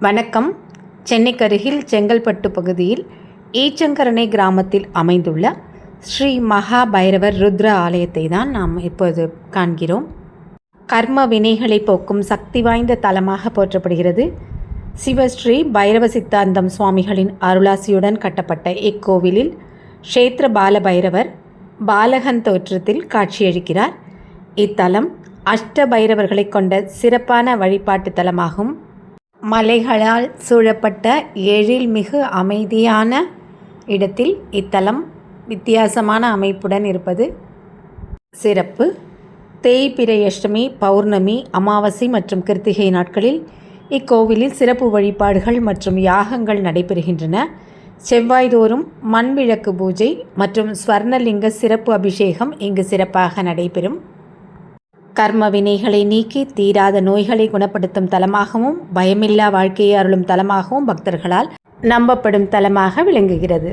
வணக்கம். சென்னைக்கு அருகில் செங்கல்பட்டு பகுதியில் ஈச்சங்கரணை கிராமத்தில் அமைந்துள்ள ஸ்ரீ மகா பைரவர் ருத்ர ஆலயத்தை தான் நாம் இப்போது காண்கிறோம். கர்ம வினைகளை போக்கும் சக்தி வாய்ந்த தலமாக போற்றப்படுகிறது. சிவஸ்ரீ பைரவ சித்தாந்தம் சுவாமிகளின் அருளாசியுடன் கட்டப்பட்ட இக்கோவிலில் க்ஷேத்திர பால பைரவர் பாலகன் தோற்றத்தில் காட்சியளிக்கிறார். இத்தலம் அஷ்ட பைரவர்களை கொண்ட சிறப்பான வழிபாட்டு தலமாகும். மலைகளால் சூழப்பட்ட எழில்மிகு அமைதியான இடத்தில் இத்தலம் வித்தியாசமான அமைப்புடன் இருப்பது சிறப்பு. தேய்பிறை அஷ்டமி, பௌர்ணமி, அமாவாசை மற்றும் கிருத்திகை நாட்களில் இக்கோவிலில் சிறப்பு வழிபாடுகள் மற்றும் யாகங்கள் நடைபெறுகின்றன. செவ்வாய்தோறும் மண்விளக்கு பூஜை மற்றும் ஸ்வர்ணலிங்க சிறப்பு அபிஷேகம் இங்கு சிறப்பாக நடைபெறும். கர்ம வினைகளை நீக்கி தீராத நோய்களை குணப்படுத்தும் தலமாகவும் பயமில்லா வாழ்க்கையை அருளும் தலமாகவும் பக்தர்களால் நம்பப்படும் தலமாக விளங்குகிறது.